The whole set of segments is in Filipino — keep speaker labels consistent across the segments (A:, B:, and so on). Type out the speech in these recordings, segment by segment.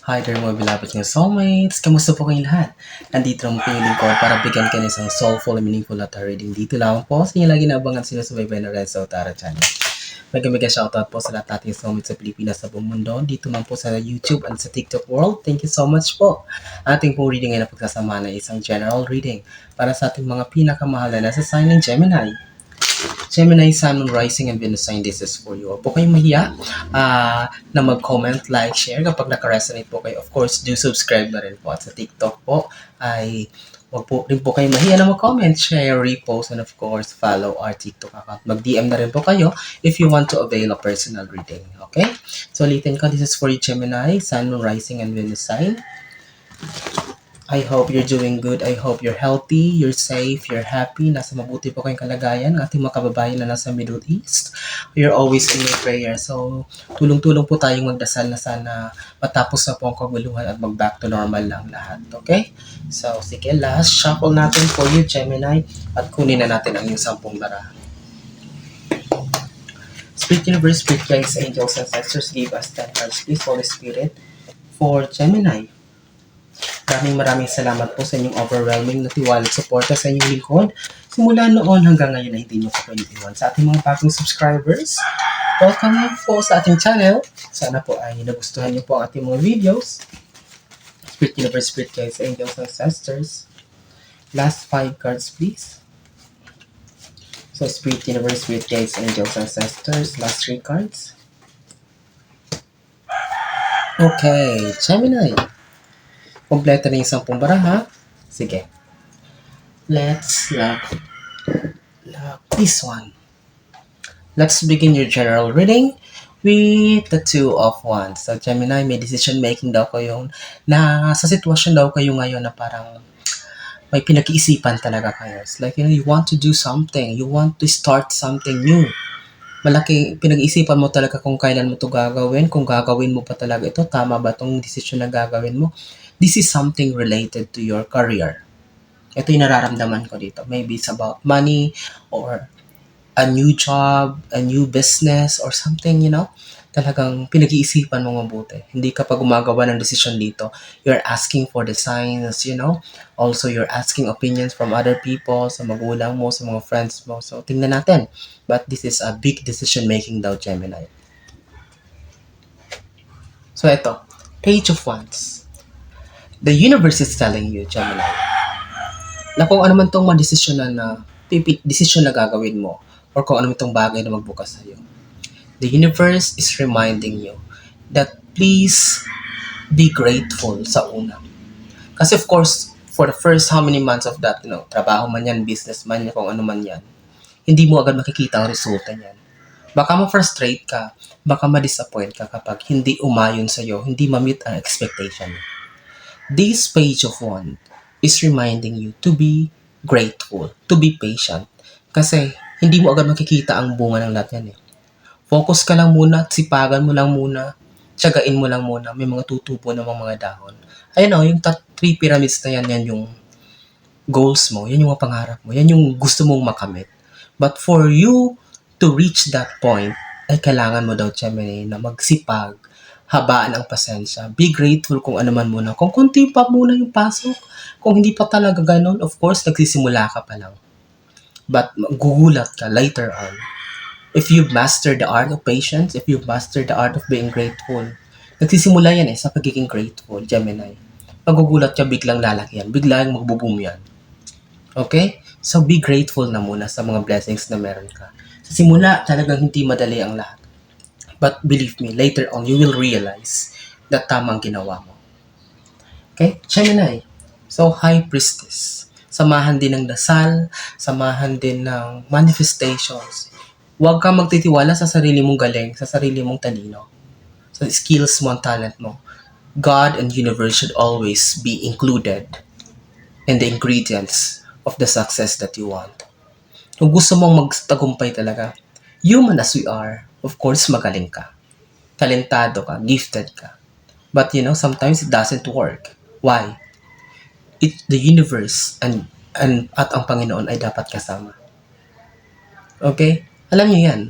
A: Hi there mga beloved ng soulmates! Kamusta po kayong lahat? Nandito naman po yung lingkod para bigyan kayo ng isang soulful and meaningful letter reading. Dito lang po sa inyo lagi naabangan sinusubaybay na Renzo Tara Channel. Mega shoutout po sa lahat nating soulmates sa Pilipinas sa buong mundo. Dito man po sa YouTube and sa TikTok world. Thank you so much po. Ating pong reading ay napagsasama na isang general reading para sa ating mga pinakamahala na sa sign ng Gemini. Gemini, Sun, Moon, Rising, and Venus sign, this is for you. Huwag po kayong mahiya na mag-comment, like, share kapag naka-resonate po kayo. Of course, do subscribe na rin po. At sa TikTok po ay huwag po rin po kayong mahiya na mag-comment, share, repost, and of course, follow our TikTok account. Mag-DM na rin po kayo if you want to avail a personal reading. Okay? So, ulitin ko, this is for you, Gemini, Sun, Moon, Rising, and Venus sign. I hope you're doing good. I hope you're healthy, you're safe, you're happy. Nasa mabuti po kayong kalagayan. Ang ating mga kababayan na nasa Middle East, you're always in your prayer. So, tulong-tulong po tayong magdasal na sana matapos na po ang kaguluhan at mag-back to normal lang lahat. Okay? So, sige, last shuffle natin for you, Gemini. At kunin na natin ang iyong 10 bara. Spirit Universe, Spirit Guides, Angels, Ancestors, give us 10 cards, please, Holy Spirit, for Gemini. Maraming salamat po sa inyong overwhelming na tiwala at suporta sa inyong lingkod. Simula noon hanggang ngayon na hindi nyo po iwan. Sa ating mga bagong subscribers, welcome po sa ating channel. Sana po ay nagustuhan nyo po ang ating mga videos. Spirit Universe, Spirit Guides, Angels, Ancestors. Last 5 cards, please. So, Spirit Universe, Spirit Guides, Angels, Ancestors. Last 3 cards. Okay, Gemini. Kompleto na yung 10 bara, ha? Sige. Let's lock this one. Let's begin your general reading with the 2 of Wands. So, Gemini, may decision making daw kayo na sa sitwasyon daw kayo ngayon na parang may pinag-iisipan talaga kayo. It's like, you want to do something. You want to start something new. Malaki pinag-iisipan mo talaga kung kailan mo ito gagawin, kung gagawin mo pa talaga ito, tama ba itong decision na gagawin mo. This is something related to your career. Ito yung nararamdaman ko dito. Maybe it's about money or a new job, a new business or something, Talagang pinag-iisipan mo mabuti. Hindi ka pa gumagawa ng decision dito. You're asking for the signs, Also, you're asking opinions from other people, sa magulang mo, sa mga friends mo. So, tingnan natin. But this is a big decision making daw, Gemini. So, ito. Page of Wands. The universe is telling you, Gemini, na kung ano man itong decision na gagawin mo or kung ano man itong bagay na magbukas sa'yo, the universe is reminding you that please be grateful sa una. Kasi of course, for the first how many months of that, trabaho man yan, business man yan, kung ano man yan, hindi mo agad makikita ang resulta niyan. Baka ma-frustrate ka, baka ma-disappoint ka kapag hindi umayon sa'yo, hindi ma-meet ang expectation. This page of Wands is reminding you to be grateful, to be patient. Kasi hindi mo agad makikita ang bunga ng lahat yan. Focus ka lang muna, sipagan mo lang muna, tiyagain mo lang muna, may mga tutubo ng mga dahon. Ayun yung 3 pyramids na yan yung goals mo, yan yung mga pangarap mo, yan yung gusto mong makamit. But for you to reach that point, ay kailangan mo daw, Gemini, na magsipag, habaan ang pasensya. Be grateful kung ano man muna. Kung kunti pa muna yung pasok, kung hindi pa talaga ganun, of course, nagsisimula ka pa lang. But gugulat ka later on. If you've mastered the art of patience, if you've mastered the art of being grateful, nagsisimula yan sa pagiging grateful, Gemini. Magugulat ka, biglang lalaki yan. Biglang magbo-boom yan. Okay? So, be grateful na muna sa mga blessings na meron ka. Sa simula, talagang hindi madali ang lahat. But believe me, later on, you will realize that tamang ginawa mo. Okay? Gemini. So, High Priestess. Samahan din ng dasal, samahan din ng manifestations. Huwag kang magtitiwala sa sarili mong galing, sa sarili mong talino, sa skills mo, talent mo. God and universe should always be included in the ingredients of the success that you want. Kung gusto mong magtagumpay talaga, human as we are, of course, magaling ka. Talentado ka, gifted ka. But sometimes it doesn't work. Why? The universe and at ang Panginoon ay dapat kasama. Okay? Alam niyo yan.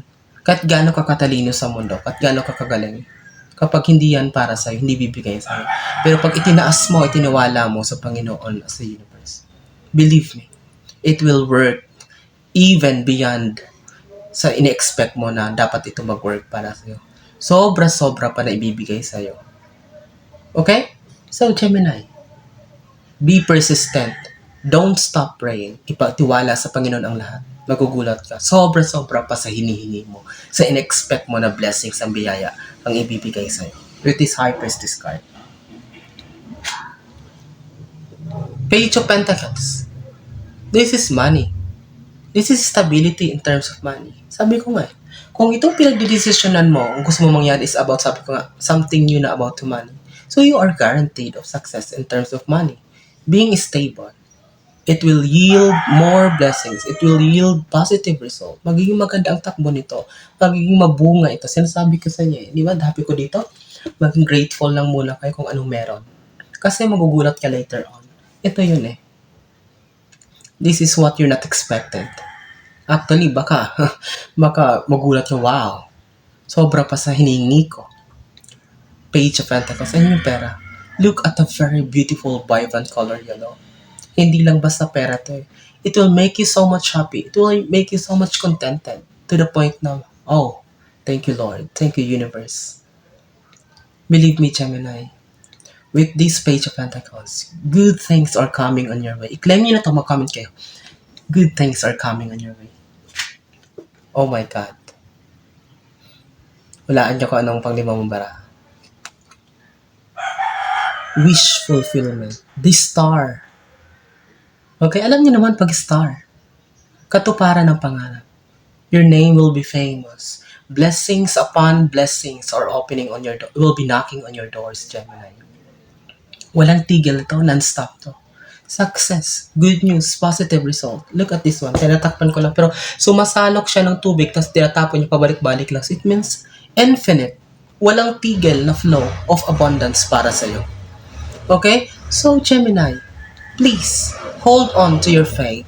A: Kahit gaano ka katalino sa mundo, kahit gaano ka kagaling, Kapag hindi yan para sa'yo, hindi bibigay sa'yo. Pero pag itinaas mo, itiniwala mo sa Panginoon as the universe, believe me, it will work even beyond sa ini-expect mo na dapat ito mag-work para sa'yo. Sobra-sobra pa na ibibigay sa'yo. Okay? So, Gemini, be persistent. Don't stop praying. Ipatiwala sa Panginoon ang lahat. Magugulat ka. Sobra-sobra pa sa hinihingi mo. Sa in-expect mo na blessings ang biyaya ang ibibigay sa'yo. With this High Priestess card. Page of Pentacles. This is money. This is stability in terms of money. Sabi ko nga, kung itong pinagdidesisyonan mo, ang gusto mo mangyari is about, sabi ko nga, something new na about to money. So you are guaranteed of success in terms of money. Being stable. It will yield more blessings. It will yield positive result. Magiging maganda ang takbo nito. Magiging mabunga ito. Sinasabi ko sa inyo, di ba? Happy ko dito. Maging grateful lang muna kayo kung anong meron. Kasi magugulat ka later on. Ito yun eh. This is what you're not expected. Actually, baka magulat ka, wow. Sobra pa sa hiningi ko. Page of Pentacles. Ano yung pera? Look at the very beautiful vibrant color yellow. Hindi lang basta pera to eh. It will make you so much happy. It will make you so much contented. To the point na, oh, thank you Lord. Thank you universe. Believe me, Gemini. With this Page of Pentacles, good things are coming on your way. I-claim nyo na ito, mag-comment kayo. Good things are coming on your way. Oh my God. Walaan nyo kung anong pang-limang bara. Wish fulfillment. The star. Okay, alam niyo naman pag star. Katuparan ng pangarap. Your name will be famous. Blessings upon blessings are opening on your door. Will be knocking on your doors, Gemini. Walang tigil ito, non-stop to. Success, good news, positive result. Look at this one. Tinatakpan ko lang. Pero sumasalok siya ng tubig tapos tinatapon niya pabalik-balik lang. So it means infinite. Walang tigil na flow of abundance para sa'yo. Okay? So, Gemini, please, hold on to your faith.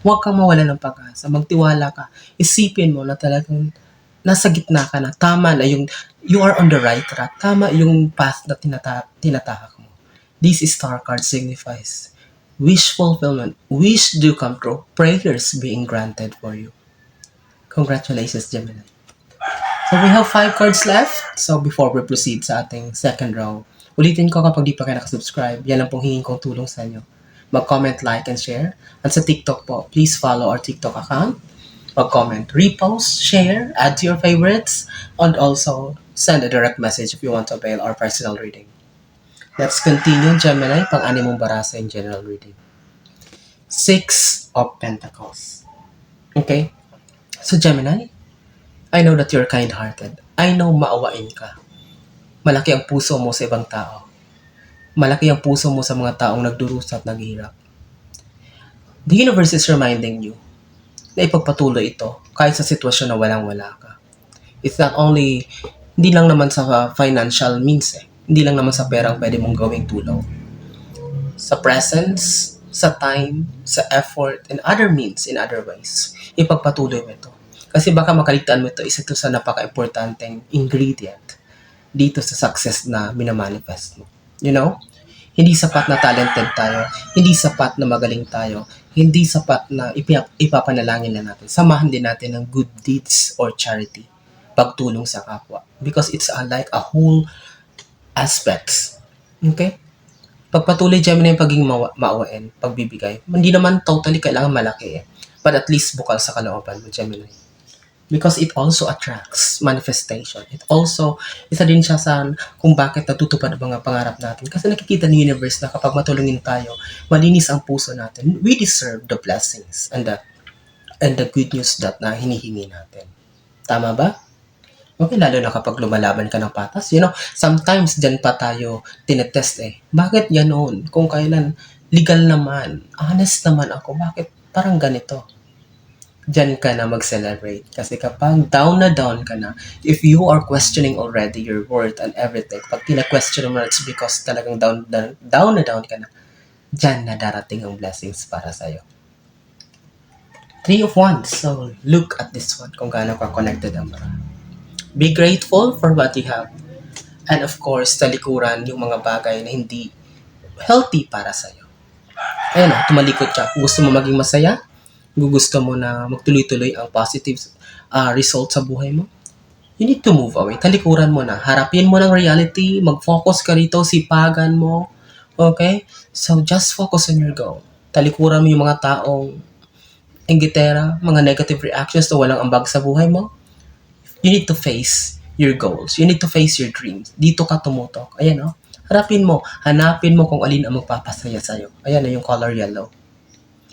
A: Huwag kang mawala ng pag-asa. Magtiwala ka. Isipin mo na talagang nasa gitna ka na. Tama na yung, you are on the right track. Tama yung path na tinatahak mo. This star card signifies wish fulfillment. Wish do come true. Prayers being granted for you. Congratulations, Gemini. So, we have 5 cards left. So, before we proceed sa ating second row, ulitin ko kapag di pa kayo nakasubscribe, yan lang pong hingin kong tulong sa inyo. Mag-comment, like, and share. At sa TikTok po, please follow our TikTok account. Mag-comment, repost, share, add to your favorites, and also send a direct message if you want to avail our personal reading. Let's continue, Gemini, pang-anim mong barasa in general reading. 6 of Pentacles. Okay? So, Gemini, I know that you're kind-hearted. I know maawain ka. Malaki ang puso mo sa ibang tao. Malaki ang puso mo sa mga taong nagdurusa at naghihirap. The universe is reminding you na ipagpatuloy ito kahit sa sitwasyon na walang-wala ka. It's not only, hindi lang naman sa financial means eh. Hindi lang naman sa perang pwede mong gawing tulong. Sa presence, sa time, sa effort, and other means, in other ways, ipagpatuloy mo ito. Kasi baka makaligtaan mo ito, isa ito sa napaka-importanteng ingredient dito sa success na minamanifest mo. You know? Hindi sapat na talented tayo. Hindi sapat na magaling tayo. Hindi sapat na ipapanalangin na natin. Samahan din natin ng good deeds or charity. Pagtulong sa kapwa. Because it's like a whole aspects. Okay? Pagpatuloy, Gemini, yung pagiging maawain, pagbibigay. Hindi naman totally kailangan malaki eh. But at least bukal sa kalooban mo, Gemini. Because it also attracts manifestation. It also, isa din siya sa kung bakit natutupad ang mga pangarap natin. Kasi nakikita ng universe na kapag matulungin tayo, malinis ang puso natin, we deserve the blessings and the good news that na hinihingi natin. Tama ba? Okay, lalo na kapag lumalaban ka ng patas. You know, sometimes dyan pa tayo tinetest eh. Bakit ganoon? Kung kailan legal naman, honest naman ako, bakit parang ganito? Diyan ka na mag-celebrate. Kasi kapag down ka na, if you are questioning already your worth and everything, pag tina-question mo, it's because talagang down ka na, diyan na darating ang blessings para sa'yo. 3 of Wands. So, look at this one kung gaano ka connected ang marami. Be grateful for what you have. And of course, talikuran yung mga bagay na hindi healthy para sa'yo. Ayan o, tumalikod ka. Kung gusto mo maging masaya, kung gusto mo na magtuloy-tuloy ang positive result sa buhay mo, you need to move away. Talikuran mo na. Harapin mo ng reality. Mag-focus ka rito. Sipagan mo. Okay? So, just focus on your goal. Talikuran mo yung mga taong inggitera, mga negative reactions na walang ambag sa buhay mo. You need to face your goals. You need to face your dreams. Dito ka tumutok. Ayan o. Harapin mo. Hanapin mo kung alin ang magpapasaya sa'yo. Ayan na yung color yellow.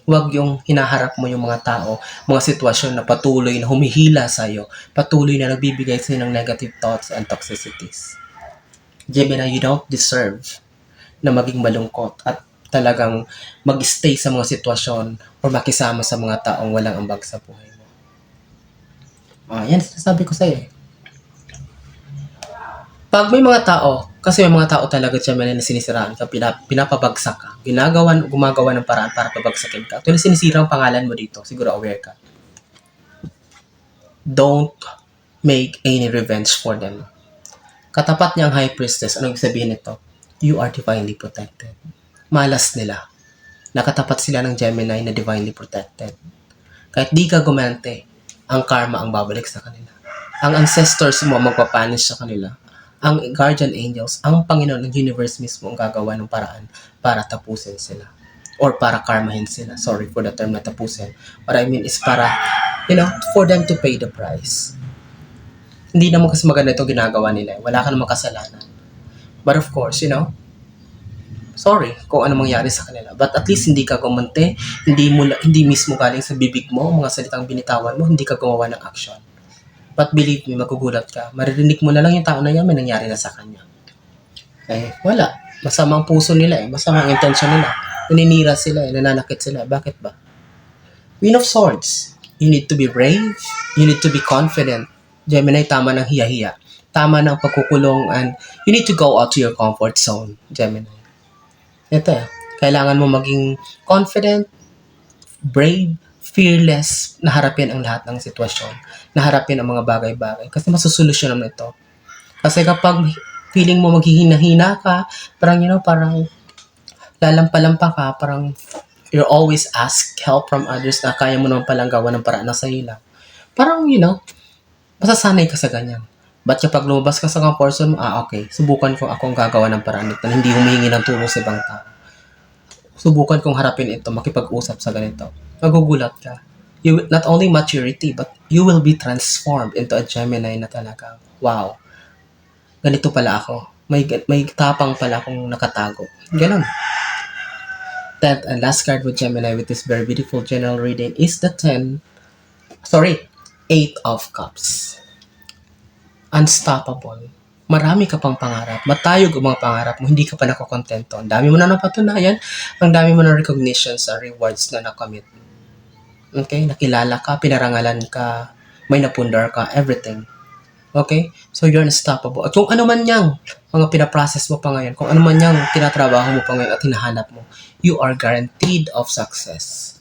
A: Huwag yung hinaharap mo yung mga tao, mga sitwasyon na patuloy na humihila sa'yo, patuloy na nagbibigay sa'yo ng negative thoughts and toxicities. Gemini, you don't deserve na maging malungkot at talagang mag-stay sa mga sitwasyon or makisama sa mga taong walang ambag sa buhay mo. Yan sinasabi ko sa'yo. Pag may mga tao, kasi may mga tao talaga Gemini na sinisiraan ka, pinapabagsak ka, gumagawa ng paraan para pabagsakin ka. Ito na sinisira ang pangalan mo dito, siguro aware ka. Don't make any revenge for them. Katapat niya ang High Priestess. Anong sabihin nito? You are divinely protected. Malas nila. Nakatapat sila ng Gemini na divinely protected. Kahit di ka gumante, ang karma ang babalik sa kanila. Ang ancestors mo magpapanish sa kanila. Ang guardian angels, ang Panginoon ng universe mismo ang gagawa ng paraan para tapusin sila. Or para karmahin sila. Sorry for the term na tapusin. What I mean is para, for them to pay the price. Hindi naman kasi maganda itong ginagawa nila. Wala ka namang kasalanan. But of course, sorry kung ano mangyari sa kanila. But at least hindi ka gumante, hindi mismo galing sa bibig mo, mga salitang binitawan mo, hindi ka gumawa ng action. But believe me, magugulat ka. Maririnig mo na lang yung tao na yan, may nangyari na sa kanya. Wala. Masamang puso nila masamang intention nila. Naninira sila nananakit sila. Bakit ba? Queen of Swords. You need to be brave. You need to be confident. Gemini, tama ng hiya-hiya. Tama ng pagkukulong and you need to go out to your comfort zone, Gemini. Ito kailangan mo maging confident, brave, fearless, na harapin ang lahat ng sitwasyon, na harapin ang mga bagay-bagay. Kasi masusolusyon naman ito. Kasi kapag feeling mo maghihina-hina ka, parang lalampa-lampa ka, parang you're always ask help from others na kaya mo naman palang gawa ng paraan na sa'yo lang. Parang, masasanay ka sa ganyan. But kapag lumabas ka sa comfort zone mo, okay, subukan ko akong gagawa ng paraan nito na hindi humihingi ng tulong sa ibang tao. Subukan kong harapin ito, makipag-usap sa ganito. Magugulat ka. Not only maturity, but you will be transformed into a Gemini na talaga, wow, ganito pala ako. May tapang pala akong nakatago. Ganon. That and last card with Gemini with this very beautiful general reading is the 8 of Cups. Unstoppable. Marami ka pang pangarap. Matayog ang mga pangarap mo. Hindi ka pa nakokontento. Ang dami mo na napatunayan. Ang dami mo na recognitions and rewards na nakamit. Okay? Nakilala ka, pinarangalan ka, may napundar ka, everything. Okay? So, you're unstoppable. At kung ano man yang mga pinaprocess mo pa ngayon, kung ano man yang tinatrabaho mo pa ngayon at hinahanap mo, you are guaranteed of success.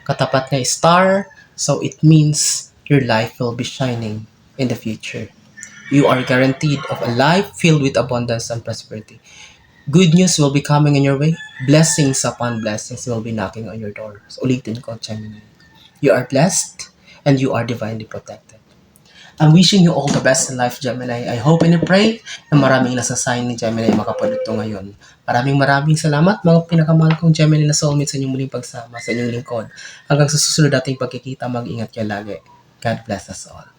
A: Katapat na star, so it means your life will be shining in the future. You are guaranteed of a life filled with abundance and prosperity. Good news will be coming in your way. Blessings upon blessings will be knocking on your door. So, ulitin ko, Gemini. You are blessed and you are divinely protected. I'm wishing you all the best in life, Gemini. I hope and I pray na maraming nasasign ni Gemini makapanood ito ngayon. Maraming salamat mga pinakamahal kong Gemini na soulmate sa inyong muling pagsama, sa inyong lingkod. Hanggang sa susunod nating pagkikita, mag-ingat kayo lagi. God bless us all.